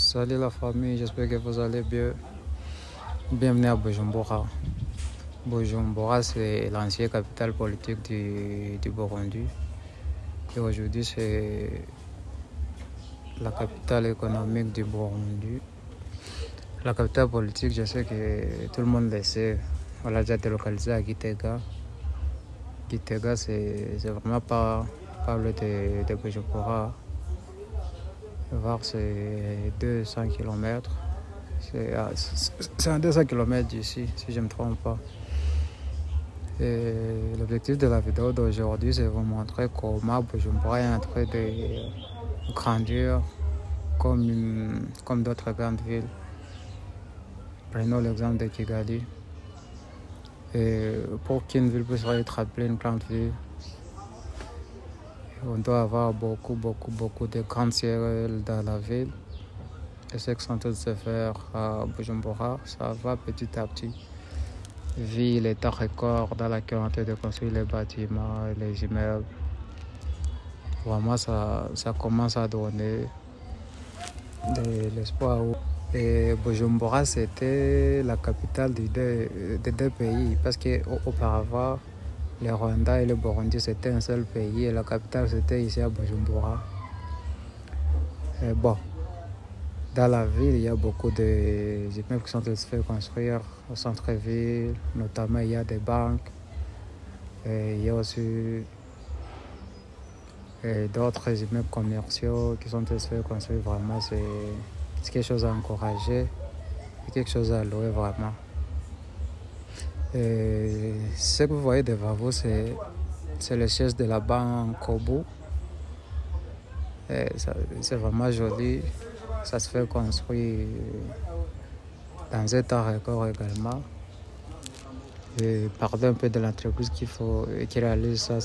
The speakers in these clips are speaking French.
Salut la famille, j'espère que vous allez bien. Bienvenue à Bujumbura. Bujumbura, c'est l'ancienne capitale politique du Burundi. Et aujourd'hui, c'est la capitale économique du Burundi. La capitale politique, je sais que tout le monde le sait. On l'a déjà délocalisé à Gitega. Gitega, c'est vraiment pas le de Bujumbura. Var, c'est 200 km. C'est à 200 km d'ici, si je ne me trompe pas. Et l'objectif de la vidéo d'aujourd'hui, c'est de vous montrer comment Bujumbura est en train de grandir comme d'autres grandes villes. Prenons l'exemple de Kigali. Et pour qu'une ville puisse être appelée une grande ville, on doit avoir beaucoup de grandes ruelles dans la ville. Et ce qui sont en train de se faire à Bujumbura, ça va petit à petit. Vu l'état record dans lequel on est en train de construire les bâtiments et les immeubles, vraiment ça commence à donner de l'espoir. Et Bujumbura, c'était la capitale des deux pays, parce qu'auparavant, le Rwanda et le Burundi, c'était un seul pays et la capitale, c'était ici à Bujumbura. Et bon, dans la ville, il y a beaucoup d'immeubles qui sont en train de se faire construire au centre-ville, notamment il y a des banques, et il y a aussi d'autres immeubles commerciaux qui sont en train de se faire construire. Vraiment, c'est quelque chose à encourager, c'est quelque chose à louer vraiment. Et ce que vous voyez devant vous, c'est le siège de la banque Kobo. C'est vraiment joli. Ça se fait construire dans un temps record également. Et parler un peu de l'entreprise qui réalise ça,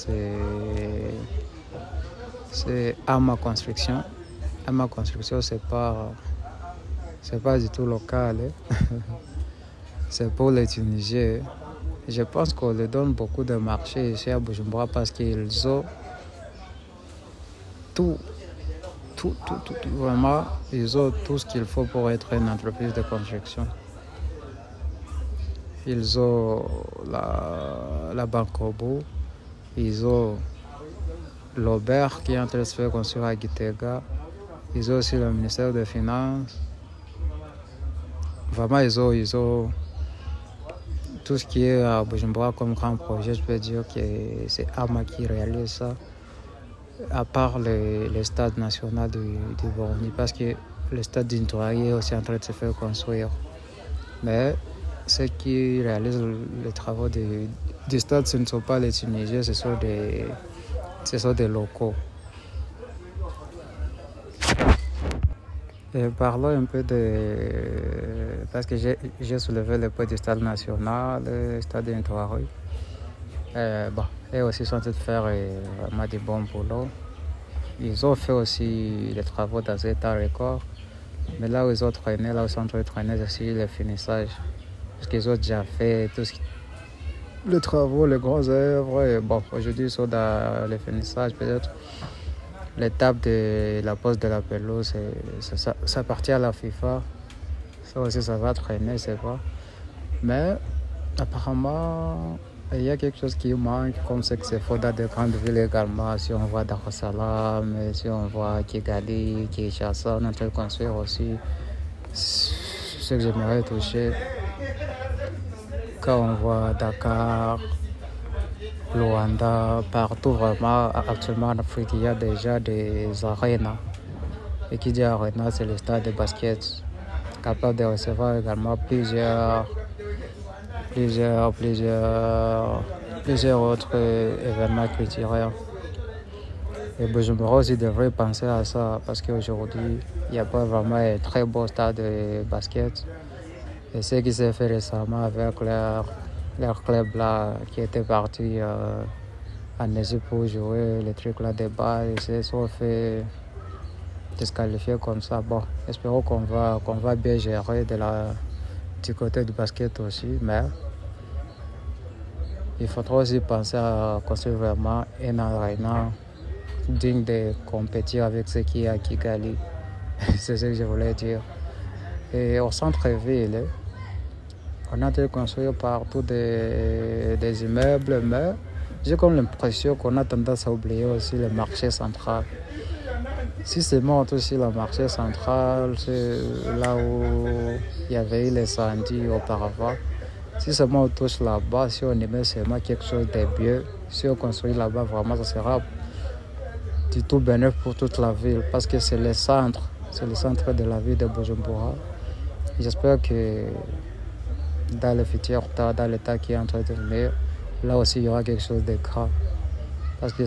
c'est Ama Construction. Ama Construction, c'est pas du tout local. C'est pour les Tunisiens. Je pense qu'on leur donne beaucoup de marché ici à Bujumbura parce qu'ils ont tout. Vraiment, ils ont tout ce qu'il faut pour être une entreprise de construction. Ils ont la banque Kobo, ils ont l'Aubert qui est en train de se faire construire à Gitega, ils ont aussi le ministère des Finances. Vraiment, ils ont tout ce qui est à Bujumbura comme grand projet. Je peux dire que c'est Ama qui réalise ça, à part le stade national du Burundi, parce que le stade d'Intouraï est aussi en train de se faire construire. Mais ceux qui réalisent les travaux du stade, ce ne sont pas les Tunisiens, ce sont des locaux. Et parlons un peu parce que j'ai soulevé le point du stade national, le stade d'Intouraï. Et aussi sont en train de faire vraiment du bon boulot. Ils ont fait aussi les travaux dans un temps record. Mais là où ils ont traîné, là où ils sont en train de traîner, c'est aussi le finissage. Parce qu'ils ont déjà fait les travaux, les grands œuvres. Et bon, aujourd'hui, ils sont dans le finissage. Peut-être l'étape de la pose de la pelouse, ça appartient à la FIFA. Ça aussi, ça va traîner, c'est pas. Mais apparemment, il y a quelque chose qui manque, comme c'est que c'est faux dans de grandes villes également. Si on voit Dar es Salaam, si on voit Kigali, Kinshasa, on est en train de construire aussi ce que j'aimerais toucher. Quand on voit Dakar, Luanda, partout vraiment, actuellement en Afrique, il y a déjà des arénas. Et qui dit aréna, c'est le stade de basket, capable de recevoir également plusieurs autres événements culturels. Et Bujumbura aussi devrait penser à ça, parce qu'aujourd'hui, il n'y a pas vraiment un très beau stade de basket. Et ce qui s'est fait récemment avec leur club là, qui était parti en Égypte pour jouer les trucs là de bas, ils se sont fait disqualifier comme ça. Bon, espérons qu'on va bien gérer du côté du basket aussi, mais il faudra aussi penser à construire vraiment un arena digne de compétir avec ce qui est à Kigali. C'est ce que je voulais dire. Et au centre-ville, on a été construit partout des immeubles, mais j'ai comme l'impression qu'on a tendance à oublier aussi le marché central. Si c'est monte aussi le marché central, c'est là où il y avait eu les incendies auparavant. Si seulement on touche là-bas, si on y met seulement quelque chose de mieux, si on construit là-bas, vraiment, ça sera du tout bénéfique pour toute la ville parce que c'est le centre de la ville de Bujumbura. J'espère que dans le futur, dans l'état qui est en train de venir, là aussi il y aura quelque chose de grand. Parce que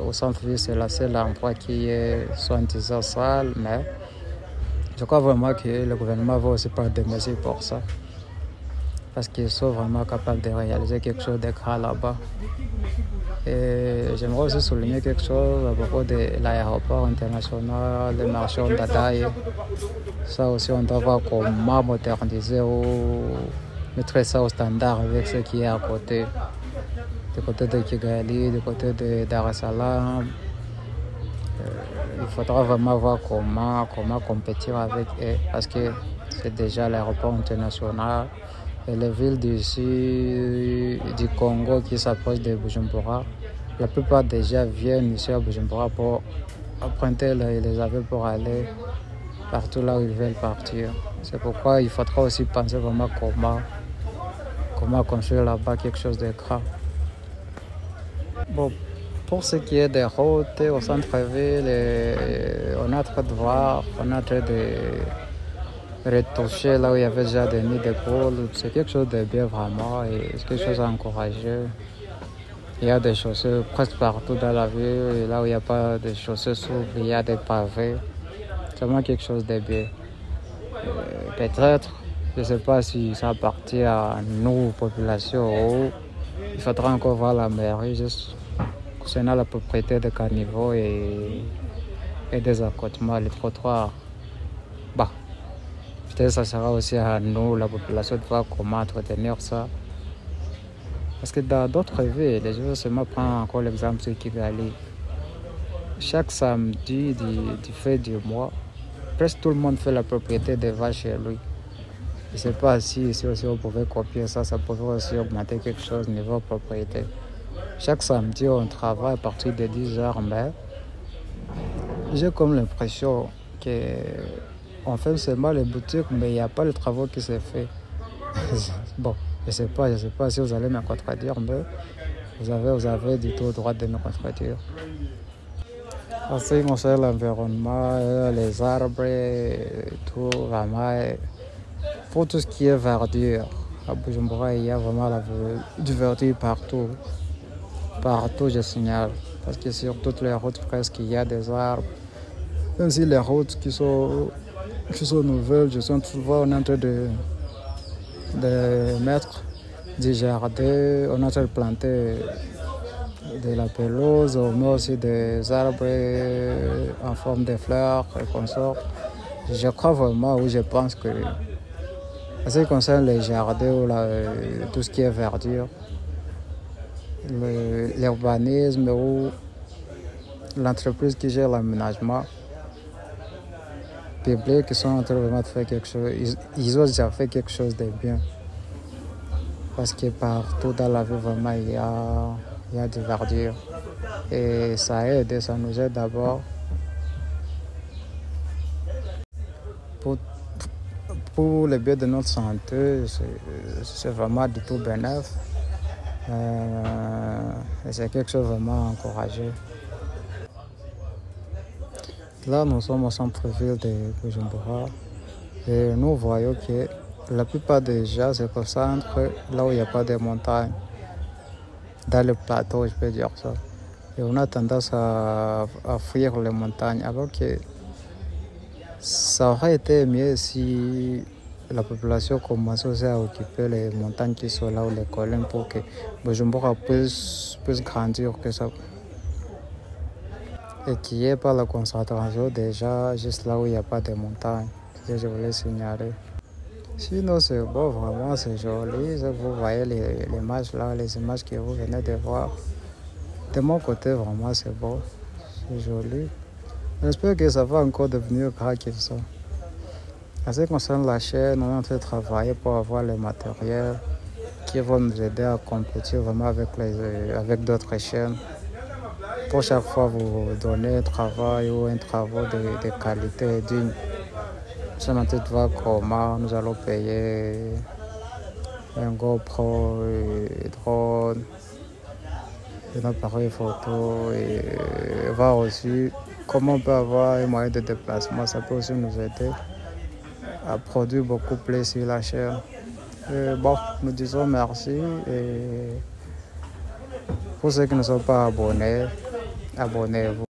au centre-ville, c'est le seul endroit qui est soi-disant sale, mais je crois vraiment que le gouvernement va aussi prendre des mesures pour ça. Parce qu'ils sont vraiment capables de réaliser quelque chose de grand là-bas. Et j'aimerais aussi souligner quelque chose à propos de l'aéroport international, le marché Ndadaye. Ça aussi, on doit voir comment moderniser ou mettre ça au standard avec ce qui est à côté. Du côté de Kigali, du côté de Dar es Salaam. Il faudra vraiment voir comment compétir avec eux parce que c'est déjà l'aéroport international. Et les villes du Congo qui s'approchent de Bujumbura, la plupart déjà viennent ici à Bujumbura pour emprunter les avions pour aller partout là où ils veulent partir. C'est pourquoi il faudra aussi penser vraiment comment construire là-bas quelque chose de grand. Bon, pour ce qui est des routes au centre-ville, on est en train de voir, on est en train de retoucher là où il y avait déjà des nids de poules. C'est quelque chose de bien vraiment et c'est quelque chose à encourager. Il y a des chaussées presque partout dans la ville et là où il n'y a pas de chaussées souples, il y a des pavés. C'est vraiment quelque chose de bien. Peut-être, je ne sais pas si ça appartient à nous, population, ou il faudra encore voir la mairie juste concernant la propriété des caniveaux et des accotements, les trottoirs. Bah, peut-être ça sera aussi à nous, la population, de voir comment entretenir ça. Parce que dans d'autres villes, je vais seulement prendre encore l'exemple de Kigali. Chaque samedi du fait du mois, presque tout le monde fait la propriété des vaches chez lui. Je ne sais pas si ici aussi on pouvait copier ça, ça pouvait aussi augmenter quelque chose au niveau propriété. Chaque samedi, on travaille à partir de 10h, mais j'ai comme l'impression qu'on fait seulement les boutiques, mais il n'y a pas le travail qui se fait. Bon, je ne sais pas si vous allez me contredire, mais vous avez du tout le droit de me contredire. En ce qui concerne l'environnement, les arbres, tout, vraiment, pour tout ce qui est verdure, à Bujumbura, il y a vraiment du verdure partout. Partout, je signale. Parce que sur toutes les routes, presque, il y a des arbres. Même si les routes qui sont nouvelles, je sens souvent on est en train de mettre du jardin, on est en train de planter de la pelouse, on met aussi des arbres en forme de fleurs et consorts. Je crois vraiment, ou je pense que, en ce qui concerne les jardins ou tout ce qui est verdure, l'urbanisme ou l'entreprise qui gère l'aménagement public, ils sont en train vraiment de faire quelque chose. Ils ont déjà fait quelque chose de bien. Parce que partout dans la ville, vraiment, il y a de verdure. Et ça aide, ça nous aide d'abord pour le bien de notre santé. C'est vraiment du tout bénéfique. Et c'est quelque chose vraiment à encourager. Là, nous sommes au centre-ville de Bujumbura et nous voyons que la plupart des gens se concentrent là où il n'y a pas de montagnes, dans le plateau, je peux dire ça. Et on a tendance à fuir les montagnes, alors que ça aurait été mieux si la population commençait aussi à occuper les montagnes qui sont là ou les collines pour que Bujumbura puisse grandir que ça. Et qu'il n'y ait pas la concentration déjà juste là où il n'y a pas de montagnes. C'est ce que je voulais signaler. Sinon, c'est beau, vraiment, c'est joli. Vous voyez les images là, les images que vous venez de voir. De mon côté, vraiment, c'est beau. C'est joli. J'espère que ça va encore devenir grand qu'ils sont. En ce qui concerne la chaîne, on est en train de travailler pour avoir les matériels qui vont nous aider à compétir vraiment avec d'autres chaînes. Pour chaque fois vous donner un travail ou un travail de qualité et digne. Nous sommes en train de voir comment nous allons payer un GoPro, et drone, un appareil photo et voir aussi comment on peut avoir un moyen de déplacement. Ça peut aussi nous aider à produire beaucoup plus sur la chaîne. Bon, nous disons merci et pour ceux qui ne sont pas abonnés, abonnez-vous.